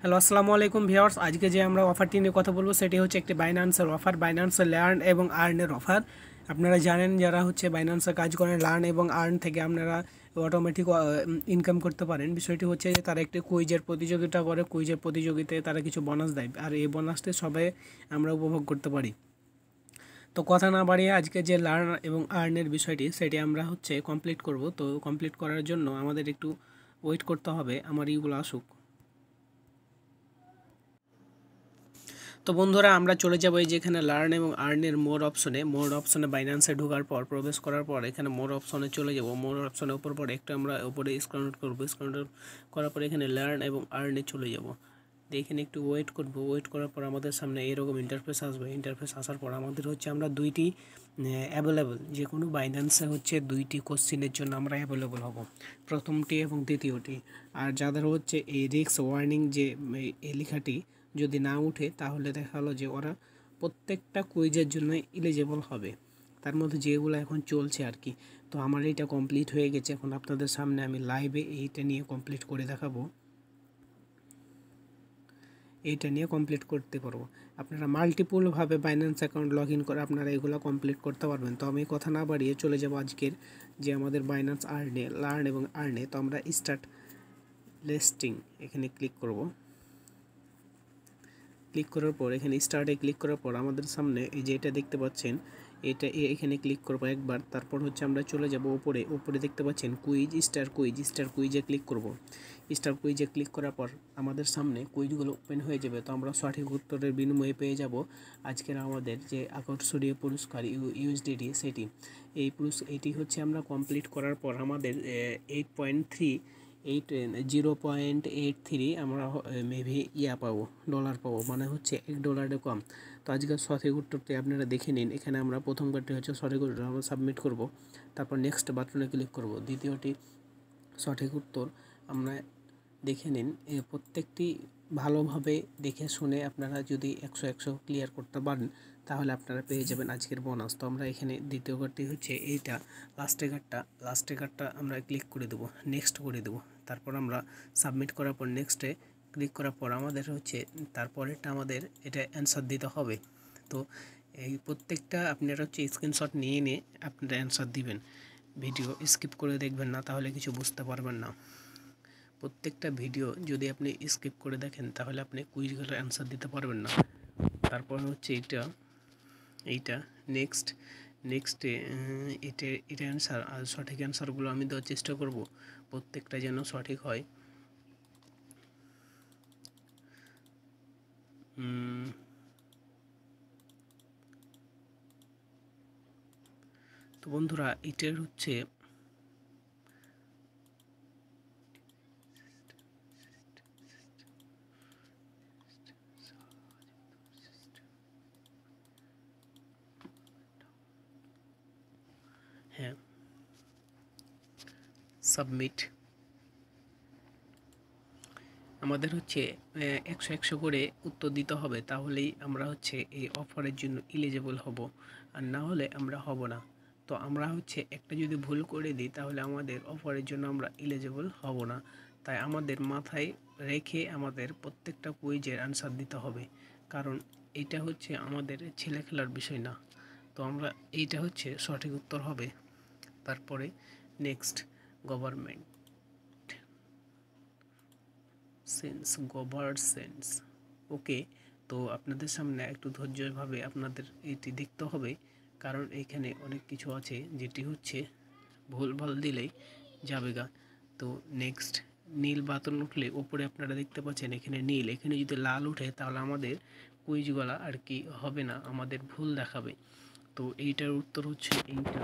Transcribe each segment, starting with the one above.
Hello, আসসালামু আলাইকুম viewers. আজকে যে আমরা অফারটি নিয়ে কথা বলবো সেটি হচ্ছে একটি বাইন্যান্সের অফার, বাইন্যান্সের লার্ন এবং আর্নের অফার। আপনারা জানেন যারা হচ্ছে বাইন্যান্সে কাজ করেন, লার্ন এবং আর্ন থেকে আপনারা অটোমেটিক ইনকাম করতে পারেন। বিষয়টি হচ্ছে যে তারা একটি কুইজের প্রতিযোগিতা করে, কুইজের প্রতিযোগিতায় তারা কিছু বোনাস দেয়, আর এই বোনাসটি সবাই আমরা উপভোগ করতে পারি। তো কথা না বাড়িয়ে আজকে যে লার্ন এবং আর্নের বিষয়টি সেটি আমরা হচ্ছে কমপ্লিট করব। তো কমপ্লিট করার জন্য আমাদের একটু ওয়েট করতে হবে আমার ইগুলো আসুক। তো বন্ধুরা, আমরা চলে যাবো এই যেখানে লার্ন এবং আর্নের মোর অপশনে বাইন্যান্সে ঢোকার পর প্রবেশ করার পর এখানে মোর অপশনে চলে যাব। মোর অপশনে উপর পর একটু আমরা উপরে স্ক্রল করবো, স্ক্রল করার পর এখানে লার্ন এবং আর্নে চলে যাব। এখানে একটু ওয়েট করব। ওয়েট করার পর আমাদের সামনে এরকম ইন্টারফেস আসবে। ইন্টারফেস আসার পর আমাদের হচ্ছে আমরা দুইটি অ্যাভেলেবল, যে কোনো বাইন্যান্সে হচ্ছে দুইটি কোশ্চিনের জন্য আমরা অ্যাভেলেবল হব, প্রথমটি এবং দ্বিতীয়টি। আর যাদের হচ্ছে এই রিস্ক ওয়ার্নিং যে এই লেখাটি যদি না উঠে তাহলে দেখা হলো যে ওরা প্রত্যেকটা কুইজের জন্য এলিজেবল হবে, তার মধ্যে যেগুলো এখন চলছে আর কি। তো আমার এইটা কমপ্লিট হয়ে গেছে, এখন আপনাদের সামনে আমি লাইভে এইটা নিয়ে কমপ্লিট করে দেখাবো। এইটা নিয়ে কমপ্লিট করতে পারবো। আপনারা মাল্টিপলভাবে বাইন্যান্স অ্যাকাউন্ট লগ ইন করে আপনারা এগুলো কমপ্লিট করতে পারবেন। তো আমি কথা না বাড়িয়ে চলে যাব আজকের যে আমাদের বাইন্যান্স আর্নে, লার্ন এবং আর্নে। তো আমরা স্টার্ট লিস্টিং এখানে ক্লিক করব। ক্লিক করার পর এখানে স্টার্টে ক্লিক করার পর আমাদের সামনে এই যে এটা দেখতে পাচ্ছেন, এটা এখানে ক্লিক করবো একবার। তারপর হচ্ছে আমরা চলে যাব উপরে। উপরে দেখতে পাচ্ছেন কুইজ, স্টার কুইজে ক্লিক করব। স্টার কুইজে ক্লিক করার পর আমাদের সামনে কুইজগুলো ওপেন হয়ে যাবে। তো আমরা সঠিক উত্তরের বিনিময়ে পেয়ে যাব আজকের আমাদের যে আকর্ষণীয় পুরস্কার ইউএসডিটি সেটি। এটি হচ্ছে আমরা কমপ্লিট করার পর আমাদের 0.83 আমরা মেবি পাবো, ডলার পাবো, মানে হচ্ছে $1 কম। তো আজকের সঠিক উত্তরটি আপনারা দেখে নিন। এখানে আমরা প্রথমবারটি হচ্ছে সঠিক উত্তর আমরা সাবমিট করব, তারপর নেক্সট বাটনে ক্লিক করব। দ্বিতীয়টি সঠিক উত্তর আমরা দেখে নিন। প্রত্যেকটি ভালোভাবে দেখে শুনে আপনারা যদি 100 ক্লিয়ার করতে পারেন তাহলে আপনারা পেয়ে যাবেন আজকের বোনাস। তো আমরা এখানে দ্বিতীয় কার্ডটি হচ্ছে এইটা, লাস্টে কার্ডটা আমরা ক্লিক করে দেবো, নেক্সট করে দেবো। তারপর আমরা সাবমিট করার পর নেক্সটে ক্লিক করার পর আমাদের হচ্ছে তারপরেরটা আমাদের এটা অ্যান্সার দিতে হবে। তো এই প্রত্যেকটা আপনারা হচ্ছে স্ক্রিনশট নিয়ে আপনারা অ্যান্সার দিবেন। ভিডিও স্কিপ করে দেখবেন না, তাহলে কিছু বুঝতে পারবেন না। প্রত্যেকটা ভিডিও যদি আপনি স্কিপ করে দেখেন তাহলে আপনি কুইজগুলোর অ্যান্সার দিতে পারবেন না। তারপর হচ্ছে এইটা নেক্সটে এটা অ্যান্সার। আর সঠিক অ্যান্সারগুলো আমি দেওয়ার চেষ্টা করব, প্রত্যেকটা যেন সঠিক হয়। তো বন্ধুরা, এটার হচ্ছে হ্যাঁ, সাবমিট। আমাদের হচ্ছে 100 করে উত্তর দিতে হবে, তাহলেই আমরা হচ্ছে এই অফারের জন্য এলিজিবল হব, আর না হলে আমরা হব না। তো আমরা হচ্ছে একটা যদি ভুল করে দিই তাহলে আমাদের অফারের জন্য আমরা এলিজিবল হব না। তাই আমাদের মাথায় রেখে আমাদের প্রত্যেকটা কুইজের অ্যান্সার দিতে হবে, কারণ এটা হচ্ছে আমাদের ছেলে খেলার বিষয় না। তো আমরা এইটা হচ্ছে সঠিক উত্তর হবে। তারপরে নেক্সট, গভর্নমেন্ট গভারসেন্স। ওকে, তো আপনাদের সামনে একটু ধৈর্যভাবে আপনাদের এটি দেখতে হবে, কারণ এখানে অনেক কিছু আছে যেটি হচ্ছে ভুলভাল দিলেই যাবে গা। তো নেক্সট, নীল বাটন উঠলে উপরে আপনারা দেখতে পাচ্ছেন এখানে নীল, এখানে যদি লাল উঠে তাহলে আমাদের কুইজগুলা আর কি হবে না, আমাদের ভুল দেখাবে। তো এইটার উত্তর হচ্ছে এইটা।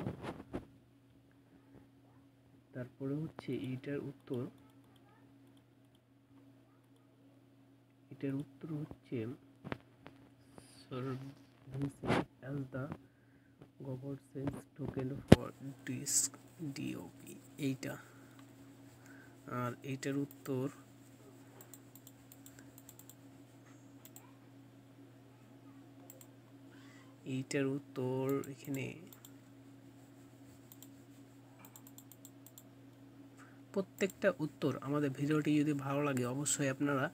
তারপরে হচ্ছে এটার উত্তর হচ্ছে services as the governance token for DOP, এইটা। আর এইটার উত্তর এখানে প্রত্যেকটা উত্তর। আমাদের ভিডিওটি যদি ভালো লাগে অবশ্যই আপনারা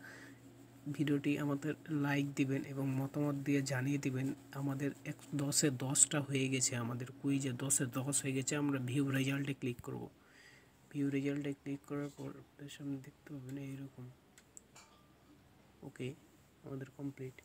ভিডিওটি আমাদের লাইক দিবেন এবং মতামত দিয়ে জানিয়ে দিবেন। আমাদের 10-এ 10টা হয়ে গেছে, আমাদের কুইজে 10-এ 10 হয়ে গেছে। আমরা ভিউ রেজাল্টে ক্লিক করব। ভিউ রেজাল্টে ক্লিক করার পর আপনার সামনে দেখতে পাবেন এইরকম। ওকে, আমাদের কমপ্লিট।